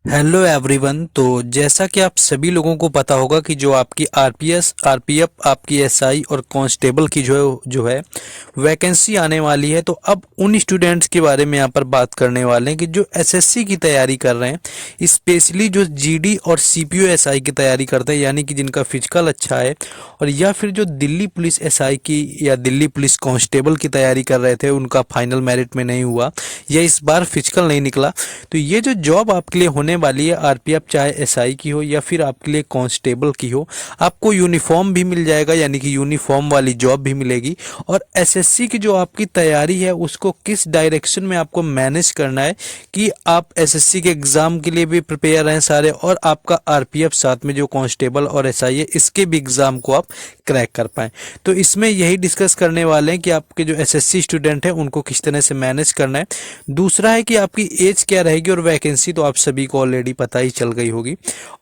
Hello everyone. तो जैसा कि आप सभी लोगों को पता होगा कि जो आपकी आरपीएस, आरपीएफ, आपकी एसआई और कांस्टेबल की जो है वैकेंसी आने वाली है। तो अब उन स्टूडेंट्स के बारे में यहाँ पर बात करने वाले हैं कि जो एसएससी की तैयारी कर रहे हैं, स्पेशली जो जीडी और सीपीओ एसआई की तैयारी करते हैं, यानी कि जिनका फिजिकल अच्छा है, और या फिर जो दिल्ली पुलिस एसआई की या दिल्ली पुलिस कांस्टेबल की तैयारी कर रहे थे, उनका फाइनल मेरिट में नहीं हुआ या इस बार फिजिकल नहीं निकला। तो ये जो जॉब आपके लिए होने वाली है, आरपीएफ चाहे एसआई की हो या फिर आपके लिए कांस्टेबल की हो, आपको यूनिफॉर्म भी मिल जाएगा, यानी कि यूनिफॉर्म वाली जॉब भी मिलेगी। और एसएससी की जो आपकी तैयारी है उसको किस डायरेक्शन में आपको मैनेज करना है कि आप एसएससी के एग्जाम के लिए भी प्रिपेयर हैं सारे, और आपका आरपीएफ साथ में जो कांस्टेबल और एसआई है इसके भी एग्जाम को आप क्रैक कर पाएं। तो इसमें यही डिस्कस करने वाले हैं कि आपके जो एसएससी स्टूडेंट हैं उनको किस तरह से मैनेज करना है। दूसरा है कि आपकी एज क्या रहेगी, और वैकेंसी तो आप सभी को ऑलरेडी पता ही चल गई होगी।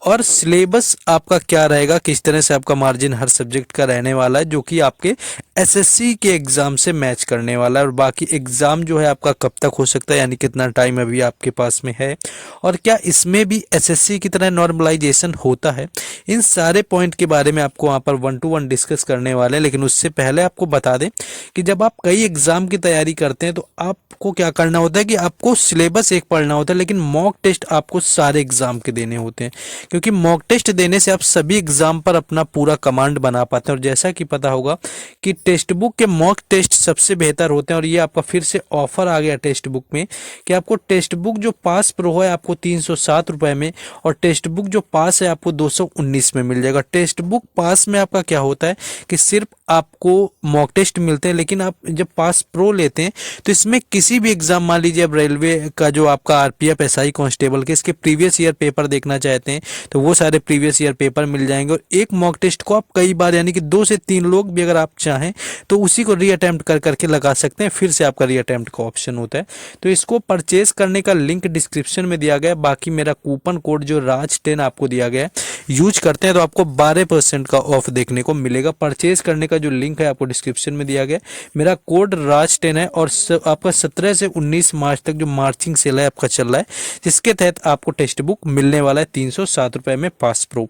और सिलेबस आपका क्या रहेगा, किस तरह से आपका मार्जिन हर सब्जेक्ट का रहने वाला है, जो कि आपके एसएससी के एग्जाम से मैच करने वाला है। और बाकी एग्जाम जो है आपका कब तक हो सकता है, यानी कितना टाइम अभी आपके पास में है, और क्या इसमें भी एसएससी की तरह नॉर्मलाइजेशन होता है। इन सारे पॉइंट के बारे में आपको वहाँ पर 1 to 1 डिस्कस करने वाले हैं। लेकिन उससे पहले आपको बता दें कि जब आप कई एग्जाम की तैयारी करते हैं तो आपको क्या करना होता है कि आपको सिलेबस एक पढ़ना होता है, लेकिन मॉक टेस्ट आपको सारे एग्जाम के देने होते हैं, क्योंकि मॉक टेस्ट देने से आप सभी एग्जाम पर अपना पूरा कमांड बना पाते हैं। और जैसा कि पता होगा कि टेक्स्ट बुक के मॉक टेस्ट सबसे बेहतर होते हैं, और ये आपका फिर से ऑफर आ गया टेक्स्ट बुक में कि आपको टेक्स्ट बुक जो पास प्रो है आपको 307 रुपए में, और टेक्स्ट बुक जो पास है आपको 219 में मिल जाएगा। टेक्स्ट बुक पास में आपका क्या होता है कि सिर्फ आपको मॉक टेस्ट मिलते हैं, लेकिन आप जब पास प्रो लेते हैं तो इसमें किसी भी एग्जाम, मान लीजिए अब रेलवे का जो आपका आरपीएफ एसआई कांस्टेबल के इसके प्रीवियस ईयर पेपर देखना चाहते हैं तो वो सारे प्रीवियस ईयर पेपर मिल जाएंगे। और एक मॉक टेस्ट को आप कई बार, यानी कि 2 से 3 लोग भी अगर आप चाहें तो उसी को रीअटेम्प्ट कर करके लगा सकते हैं, फिर से आपका रीअटेम्प्ट का ऑप्शन होता है। तो इसको परचेज करने का लिंक डिस्क्रिप्शन में दिया गया है। बाकी मेरा कूपन कोड जो राज10 आपको दिया गया है, यूज करते हैं तो आपको 12% का ऑफ देखने को मिलेगा। परचेज करने का जो लिंक है आपको डिस्क्रिप्शन में दिया गया है। मेरा कोड राज10 है, और आपका 17 से 19 मार्च तक जो मार्चिंग सेल है आपका चल रहा है, जिसके तहत आपको टेक्स्ट बुक मिलने वाला है 307 रुपए में पास प्रो।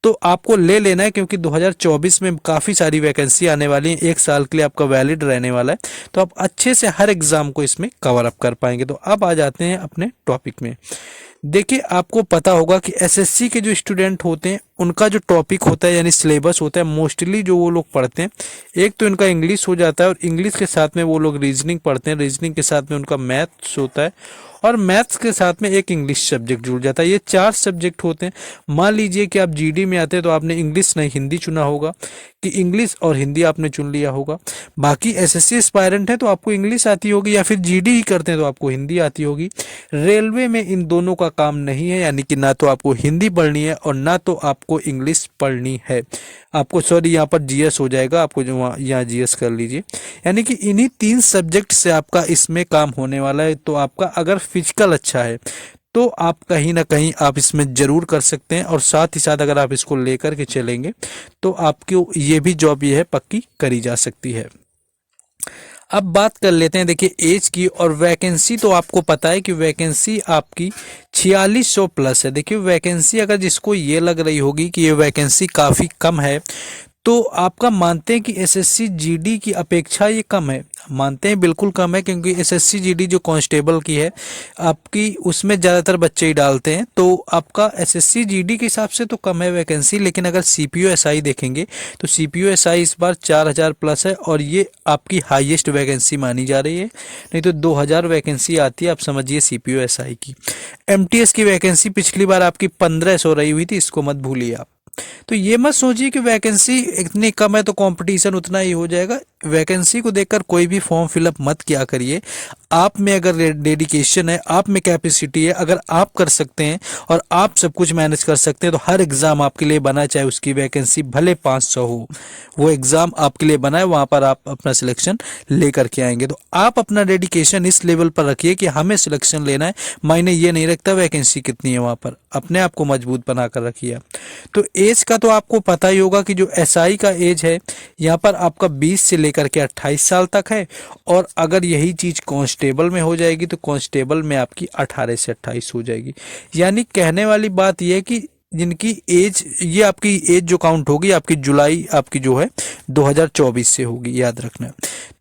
तो आपको ले लेना है, क्योंकि 2024 में काफ़ी सारी वैकेंसी आने वाली है, 1 साल के लिए आपका वैलिड रहने वाला है, तो आप अच्छे से हर एग्जाम को इसमें कवर अप कर पाएंगे। तो अब आ जाते हैं अपने टॉपिक में। देखिए, आपको पता होगा कि एसएससी के जो स्टूडेंट होते हैं उनका जो टॉपिक होता है, यानी सिलेबस होता है, मोस्टली जो वो लोग पढ़ते हैं, एक तो इनका इंग्लिश हो जाता है, और इंग्लिश के साथ में वो लोग रीजनिंग पढ़ते हैं, रीजनिंग के साथ में उनका मैथ्स होता है, और मैथ्स के साथ में एक इंग्लिश सब्जेक्ट जुड़ जाता है। ये 4 सब्जेक्ट होते हैं। मान लीजिए कि आप जीडी में आते हैं तो आपने इंग्लिश नहीं हिंदी चुना होगा, कि इंग्लिश और हिंदी आपने चुन लिया होगा। बाकी एसएससी एस्पायरेंट है तो आपको इंग्लिश आती होगी, या फिर जीडी ही करते हैं तो आपको हिंदी आती होगी। रेलवे में इन दोनों का काम नहीं है, यानी कि ना तो आपको हिंदी पढ़नी है और ना तो आपको इंग्लिश पढ़नी है। आपको सॉरी, यहाँ पर जीएस हो जाएगा, आपको जो यहाँ जीएस कर लीजिए। यानी कि इन्हीं 3 सब्जेक्ट से आपका इसमें काम होने वाला है। तो आपका अगर फिजिकल अच्छा है तो आप कहीं ना कहीं आप इसमें जरूर कर सकते हैं, और साथ ही साथ अगर आप इसको लेकर के चलेंगे तो आपकी ये भी जॉब ये है पक्की करी जा सकती है। अब बात कर लेते हैं, देखिए, एज की। और वैकेंसी तो आपको पता है कि वैकेंसी आपकी 4600 प्लस है। देखिए, वैकेंसी अगर जिसको ये लग रही होगी कि ये वैकेंसी काफ़ी कम है, तो आपका मानते हैं कि एसएससी जीडी की अपेक्षा ये कम है। मानते हैं बिल्कुल कम है, क्योंकि एसएससी जीडी जो कांस्टेबल की है आपकी, उसमें ज़्यादातर बच्चे ही डालते हैं, तो आपका एसएससी जीडी के हिसाब से तो कम है वैकेंसी। लेकिन अगर सीपीओ एसआई देखेंगे तो सीपीओ एसआई इस बार 4000 प्लस है, और ये आपकी हाईएस्ट वैकेंसी मानी जा रही है। नहीं तो 2000 वैकेंसी आती है, आप समझिए, सीपीओ एसआई की। एमटीएस की वैकेंसी पिछली बार आपकी 1500 रही हुई थी, इसको मत भूलिए आप। तो ये मत सोचिए कि वैकेंसी इतनी कम है तो कंपटीशन उतना ही हो जाएगा। वैकेंसी को देखकर कोई भी फॉर्म फिलअप मत किया करिए। आप में अगर डेडिकेशन है, आप में कैपेसिटी है, अगर आप कर सकते हैं और आप सब कुछ मैनेज कर सकते हैं, तो हर एग्ज़ाम आपके लिए बना, चाहे उसकी वैकेंसी भले 500 हो, वो एग्ज़ाम आपके लिए बना है, वहाँ पर आप अपना सिलेक्शन लेकर के आएंगे। तो आप अपना डेडिकेशन इस लेवल पर रखिए कि हमें सिलेक्शन लेना है, मायने ये नहीं रखता वैकेंसी कितनी है, वहाँ पर अपने आप को मजबूत बना कर रखिए। तो एज का तो आपको पता ही होगा कि जो एसआई का एज है यहाँ पर आपका 20 से लेकर लेकर के 28 साल तक है, और अगर यही चीज़ कांस्टेबल में हो जाएगी तो कांस्टेबल में आपकी 18 से 28 हो जाएगी। यानी कहने वाली बात यह है कि जिनकी एज, ये आपकी एज जो काउंट होगी आपकी जुलाई आपकी जो है 2024 से होगी, याद रखना।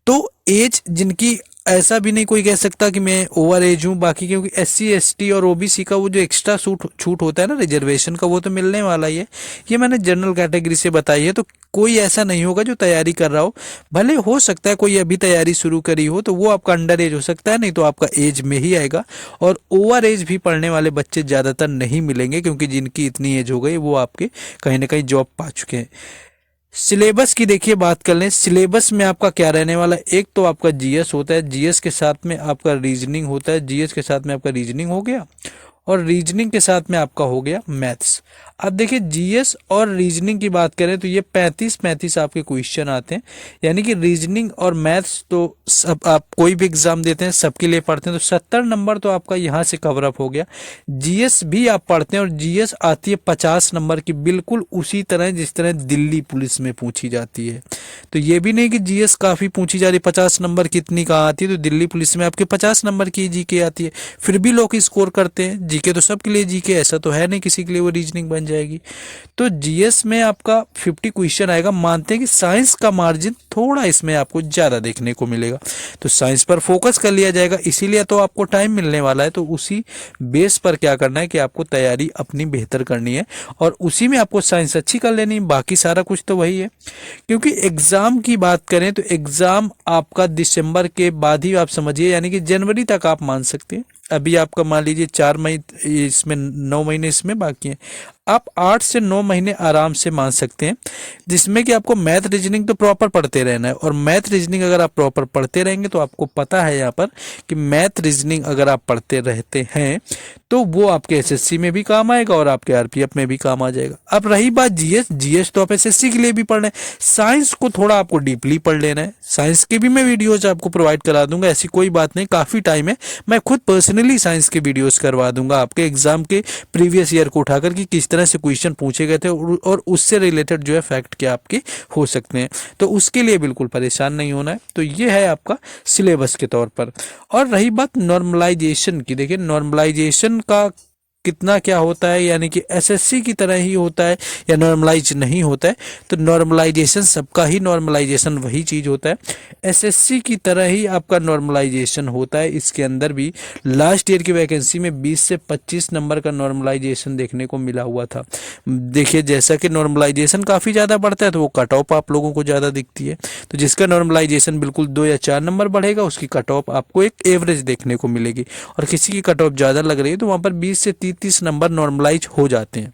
तो एज जिनकी, ऐसा भी नहीं कोई कह सकता कि मैं ओवर एज हूँ बाकी, क्योंकि SC ST और OBC का वो जो एक्स्ट्रा छूट होता है ना रिजर्वेशन का, वो तो मिलने वाला ही है। ये मैंने जनरल कैटेगरी से बताई है, तो कोई ऐसा नहीं होगा जो तैयारी कर रहा हो, भले हो सकता है कोई अभी तैयारी शुरू करी हो तो वो आपका अंडर एज हो सकता है, नहीं तो आपका एज में ही आएगा। और ओवर एज भी पढ़ने वाले बच्चे ज़्यादातर नहीं मिलेंगे, क्योंकि जिनकी इतनी एज हो गई वो आपके कहीं ना कहीं जॉब पा चुके हैं। सिलेबस की देखिए बात कर लें, सिलेबस में आपका क्या रहने वाला है। एक तो आपका GS होता है, GS के साथ में आपका रीजनिंग होता है, GS के साथ में आपका रीजनिंग हो गया, और रीजनिंग के साथ में आपका हो गया मैथ्स। अब देखिए GS और रीजनिंग की बात करें तो ये 35 आपके क्वेश्चन आते हैं, यानी कि रीजनिंग और मैथ्स तो सब आप कोई भी एग्जाम देते हैं सबके लिए पढ़ते हैं, तो 70 नंबर तो आपका यहाँ से कवर अप हो गया। GS भी आप पढ़ते हैं, और GS आती है 50 नंबर की, बिल्कुल उसी तरह जिस तरह दिल्ली पुलिस में पूछी जाती है। तो ये भी नहीं कि GS काफ़ी पूछी जा रही, 50 नंबर कितनी कहाँ आती है, तो दिल्ली पुलिस में आपके 50 नंबर की GK आती है, फिर भी लोग स्कोर करते हैं। GK तो सबके लिए GK, ऐसा तो है नहीं किसी के लिए वो रीजनिंग बन जाएगी। तो GS में आपका 50 क्वेश्चन आएगा। मानते हैं कि साइंस का मार्जिन थोड़ा इसमें आपको ज़्यादा देखने को मिलेगा, तो साइंस पर फोकस कर लिया जाएगा, इसीलिए तो आपको टाइम मिलने वाला है। तो उसी बेस पर क्या करना है कि आपको तैयारी अपनी बेहतर करनी है, और उसी में आपको साइंस अच्छी कर लेनी है, बाकी सारा कुछ तो वही है। क्योंकि एग्ज़ाम की बात करें तो एग्ज़ाम आपका दिसंबर के बाद ही आप समझिए, यानी कि जनवरी तक आप मान सकते हैं। अभी आपका मान लीजिए 4 महीने इसमें, 9 महीने इसमें बाकी हैं, आप 8 से 9 महीने आराम से मान सकते हैं, जिसमें कि आपको मैथ रीजनिंग तो प्रॉपर पढ़ते रहना है। और मैथ रीजनिंग अगर आप प्रॉपर पढ़ते रहेंगे तो आपको पता है यहाँ पर कि मैथ रीजनिंग अगर आप पढ़ते रहते हैं तो वो आपके SSC में भी काम आएगा और आपके RPF में भी काम आ जाएगा। अब रही बात GS तो आप SSC के लिए भी पढ़ रहे हैं, साइंस को थोड़ा आपको डीपली पढ़ लेना है। साइंस के भी मैं वीडियोज आपको प्रोवाइड करा दूंगा, ऐसी कोई बात नहीं, काफ़ी टाइम है, मैं खुद पर्सनली साइंस के वीडियोज़ करवा दूंगा आपके एग्जाम के प्रीवियस ईयर को उठाकर कि किस तरह से क्वेश्चन पूछे गए थे और उससे रिलेटेड जो है फैक्ट क्या आपके हो सकते हैं। तो उसके लिए बिल्कुल परेशान नहीं होना है। तो ये है आपका सिलेबस के तौर पर। और रही बात नॉर्मलाइजेशन की, देखिए नॉर्मलाइजेशन का कितना क्या होता है, यानी कि SSC की तरह ही होता है या नॉर्मलाइज नहीं होता है। तो नॉर्मलाइजेशन सबका ही नॉर्मलाइजेशन वही चीज़ होता है, SSC की तरह ही आपका नॉर्मलाइजेशन होता है। इसके अंदर भी लास्ट ईयर की वैकेंसी में 20 से 25 नंबर का नॉर्मलाइजेशन देखने को मिला हुआ था। देखिए जैसा कि नॉर्मलाइजेशन काफ़ी ज़्यादा बढ़ता है तो वो कट ऑफ आप लोगों को ज़्यादा दिखती है। तो जिसका नॉर्मलाइजेशन बिल्कुल 2 या 4 नंबर बढ़ेगा उसकी कट ऑफ आपको एक एवरेज देखने को मिलेगी, और किसी की कट ऑफ ज़्यादा लग रही है तो वहाँ पर 20 से 30 नंबर नॉर्मलाइज हो जाते हैं।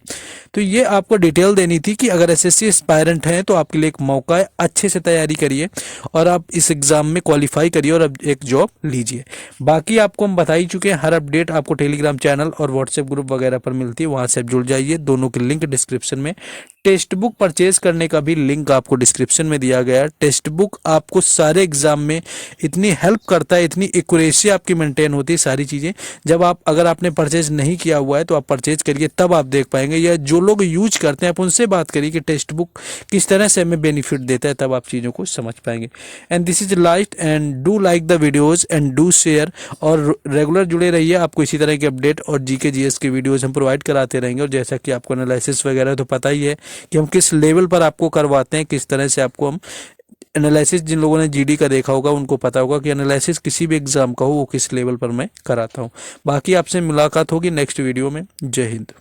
तो ये आपको डिटेल देनी थी कि अगर SSC एस्पायरेंट हैं तो आपके लिए एक मौका है, अच्छे से तैयारी करिए और आप इस एग्ज़ाम में क्वालिफाई करिए और अब एक जॉब लीजिए। बाकी आपको हम बता ही चुके हैं, हर अपडेट आपको टेलीग्राम चैनल और व्हाट्सएप ग्रुप वगैरह पर मिलती है, वहाँ से आप जुड़ जाइए। दोनों के लिंक डिस्क्रिप्शन में, टेक्स्ट बुक परचेज करने का भी लिंक आपको डिस्क्रिप्शन में दिया गया है। टेक्स्ट बुक आपको सारे एग्जाम में इतनी हेल्प करता है, इतनी एक्यूरेसी आपकी मेंटेन होती है सारी चीज़ें। जब आप, अगर आपने परचेज नहीं किया हुआ है तो आप परचेज करिए, तब आप देख पाएंगे, या जो लोग यूज करते हैं आप उनसे बात करिए कि टेक्स्ट बुक किस तरह से हमें बेनिफिट देता है, तब आप चीज़ों को समझ पाएंगे। And this is light and do like the videos and do share, और रेगुलर जुड़े रहिए। आपको इसी तरह के अपडेट और GK GS के वीडियोज़ हम प्रोवाइड कराते रहेंगे। और जैसा कि आपको एनालिसिस वगैरह तो पता ही है कि हम किस लेवल पर आपको करवाते हैं, किस तरह से आपको हम एनालिसिस, जिन लोगों ने GD का देखा होगा उनको पता होगा कि एनालिसिस किसी भी एग्जाम का हो वो किस लेवल पर मैं कराता हूँ। बाकी आपसे मुलाकात होगी नेक्स्ट वीडियो में। जय हिंद।